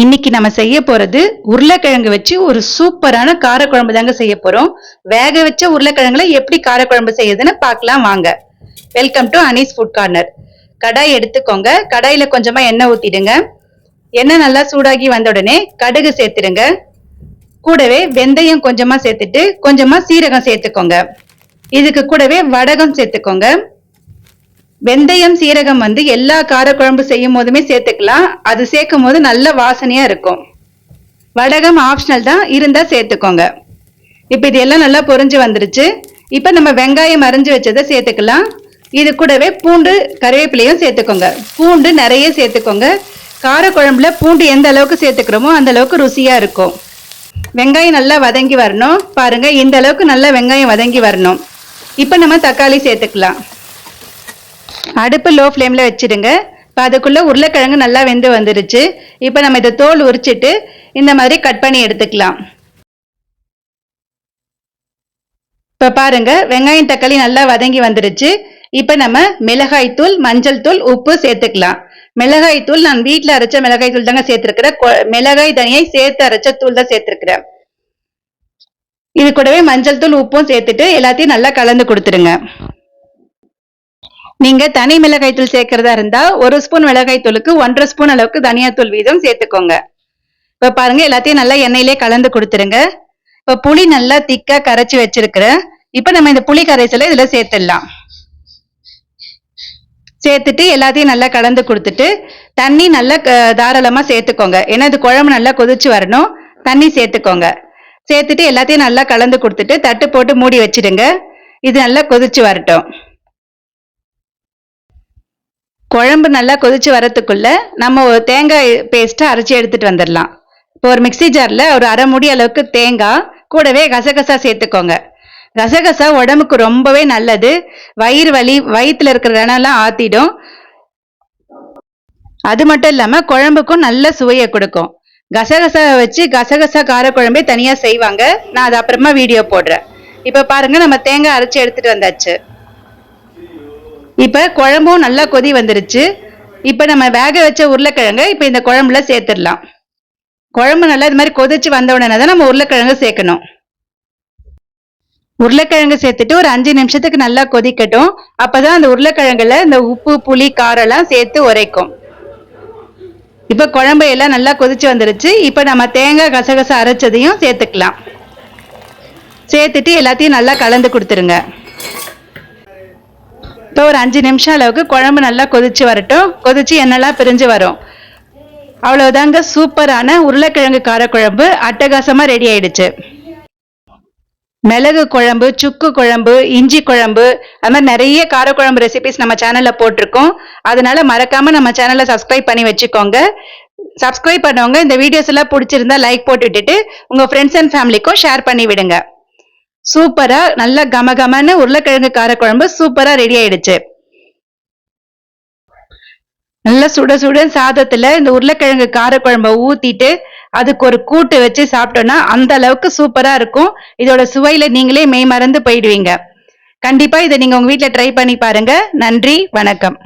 இன்னைக்கு நம்ம செய்ய போறது உருளைக்கிழங்கு வச்சு ஒரு சூப்பரான காரக்குழம்பு தாங்க செய்ய போறோம். வேக வச்ச உருளைக்கிழங்குல எப்படி காரக்குழம்பு செய்யுதுன்னு பார்க்கலாம் வாங்க. Welcome to Anees food corner. கடாய் எடுத்துக்கோங்க. கடாயில கொஞ்சமா எண்ணெய் ஊத்திடுங்க. எண்ணெய் நல்லா சூடாகி வந்த உடனே கடுகு சேர்த்துடுங்க. கூடவே வெந்தயம் கொஞ்சமா சேர்த்துட்டு கொஞ்சமா சீரகம் சேர்த்துக்கோங்க. இதுக்கு கூடவே வடகம் சேர்த்துக்கோங்க. வெந்தயம் சீரகம் எல்லா காரக்குழம்பு செய்யும் போதுமே சேர்த்துக்கலாம். அது சேர்க்கும் போது நல்ல வாசனையா இருக்கும். வடகம் ஆப்ஷனல் தான், இருந்தா சேர்த்துக்கோங்க. இப்ப இது எல்லாம் நல்லா பொரிஞ்சு வந்துருச்சு. இப்ப நம்ம வெங்காயம் அரிஞ்சு வச்சதை சேர்த்துக்கலாம். இது கூடவே பூண்டு கருவேப்பிலையும் சேர்த்துக்கோங்க. பூண்டு நிறைய சேர்த்துக்கோங்க. காரக்குழம்புல பூண்டு எந்த அளவுக்கு சேர்த்துக்கிறோமோ அந்த அளவுக்கு ருசியா இருக்கும். வெங்காயம் நல்லா வதங்கி வரணும். பாருங்க, இந்த அளவுக்கு நல்லா வெங்காயம் வதங்கி வரணும். இப்ப நம்ம தக்காளி சேர்த்துக்கலாம். அடுப்பு லோ ஃப்ளேம்ல வச்சிடுங்க. இப்போ அதுக்குள்ள உருளைக்கிழங்கு நல்லா வெந்து வந்துருச்சு. இப்போ நம்ம இதை தோல் உரிச்சிட்டு இந்த மாதிரி கட் பண்ணி எடுத்துக்கலாம். இப்போ பாருங்க, வெங்காயம் தக்காளி நல்லா வதங்கி வந்துருச்சு. இப்போ நம்ம மிளகாய் தூள், மஞ்சள் தூள், உப்பு சேர்த்துக்கலாம். மிளகாய் தூள் நான் வீட்டில் அரைச்ச மிளகாய் தூள் தாங்க சேர்த்துருக்கிறேன். மிளகாய் தனியை சேர்த்து அரைச்ச தூள் தான் சேர்த்துருக்கிறேன். இது கூடவே மஞ்சள் தூள் உப்பும் சேர்த்துட்டு எல்லாத்தையும் நல்லா கலந்து கொடுத்துருங்க. நீங்க தனி மிளகாய் தூள் சேர்க்கிறதா இருந்தா 1 ஸ்பூன் மிளகாய் தூளுக்கு 1.5 ஸ்பூன் அளவுக்கு தனியாத்தூள் வீதம் சேர்த்துக்கோங்க. இப்ப பாருங்க, எல்லாத்தையும் நல்லா எண்ணெயிலே கலந்து கொடுத்துருங்க. இப்ப புளி நல்லா திக்கா கரைச்சி வச்சிருக்கிறேன். இப்ப நம்ம இந்த புளி கரைசலை இதுல சேர்த்துடலாம். சேர்த்துட்டு எல்லாத்தையும் நல்லா கலந்து கொடுத்துட்டு தண்ணி நல்லா தாராளமா சேர்த்துக்கோங்க. ஏன்னா இது குழம்பு நல்லா கொதிச்சு வரணும். தண்ணி சேர்த்துக்கோங்க. சேர்த்துட்டு எல்லாத்தையும் நல்லா கலந்து கொடுத்துட்டு தட்டு போட்டு மூடி வச்சிடுங்க. இது நல்லா கொதிச்சு வரட்டும். குழம்பு நல்லா கொதிச்சு வரத்துக்குள்ள நம்ம ஒரு தேங்காய் பேஸ்ட்டை அரைச்சி எடுத்துட்டு வந்துடலாம். இப்போ ஒரு மிக்சி ஜார்ல ஒரு அரை மூடி அளவுக்கு தேங்காய், கூடவே கசகசா சேர்த்துக்கோங்க. கசகசா உடம்புக்கு ரொம்பவே நல்லது. வயிறு வலி, வயிற்றுல இருக்கிற ரணம்லாம் ஆத்திடும். அது மட்டும் இல்லாம குழம்புக்கும் நல்ல சுவையை கொடுக்கும். கசகசா வச்சு கசகசா காரக்குழம்பே தனியா செய்வாங்க. நான் அது அப்புறமா வீடியோ போடுறேன். இப்ப பாருங்க, நம்ம தேங்காய் அரைச்சி எடுத்துட்டு வந்தாச்சு. இப்ப குழம்பும் நல்லா கொதி வந்துருச்சு. இப்ப நம்ம வேக வச்ச உருளைக்கிழங்கு இப்ப இந்த குழம்புல சேர்த்துடலாம். குழம்பு நல்லா இது மாதிரி கொதிச்சு வந்த உடனே தான் நம்ம உருளைக்கிழங்கு சேர்க்கணும். உருளைக்கிழங்கு சேர்த்துட்டு ஒரு 5 நிமிஷத்துக்கு நல்லா கொதிக்கட்டும். அப்பதான் அந்த உருளைக்கிழங்குல இந்த உப்பு, புளி, காரம் எல்லாம் சேர்த்து உரைக்கும். இப்ப குழம்பு எல்லாம் நல்லா கொதிச்சு வந்துருச்சு. இப்ப நம்ம தேங்காய் கசகசா அரைச்சதையும் சேர்த்துக்கலாம். சேர்த்துட்டு எல்லாத்தையும் நல்லா கலந்து கொடுத்துருங்க. இப்போ ஒரு 5 நிமிஷம் அளவுக்கு குழம்பு நல்லா கொதிச்சு வரட்டும். கொதிச்சு எண்ணெய்லாம் பிரிஞ்சு வரும். அவ்வளவுதாங்க, சூப்பரான உருளைக்கிழங்கு காரக்குழம்பு அட்டகாசமா ரெடி ஆயிடுச்சு. மிளகு குழம்பு, சுக்கு குழம்பு, இஞ்சி குழம்பு, அது மாதிரி நிறைய காரக்குழம்பு ரெசிபிஸ் நம்ம சேனல்ல போட்டிருக்கோம். அதனால மறக்காம நம்ம சேனலை சப்ஸ்கிரைப் பண்ணி வச்சுக்கோங்க. சப்ஸ்கிரைப் பண்ணவங்க இந்த வீடியோஸ் எல்லாம் பிடிச்சிருந்தா லைக் போட்டு விட்டுட்டு உங்க ஃப்ரெண்ட்ஸ் அண்ட் ஃபேமிலிக்கும் ஷேர் பண்ணி விடுங்க. சூப்பரா நல்ல கமகமான உருளைக்கிழங்கு காரக்குழம்பு சூப்பரா ரெடி ஆயிடுச்சு. நல்ல சுட சுட சாதத்துல இந்த உருளைக்கிழங்கு காரக்குழம்ப ஊத்திட்டு அதுக்கு ஒரு கூட்டு வச்சு சாப்பிட்டோம்னா அந்த அளவுக்கு சூப்பரா இருக்கும். இதோட சுவையில நீங்களே மெய் மறந்து போயிடுவீங்க. கண்டிப்பா இதை நீங்க உங்க வீட்டுல ட்ரை பண்ணி பாருங்க. நன்றி, வணக்கம்.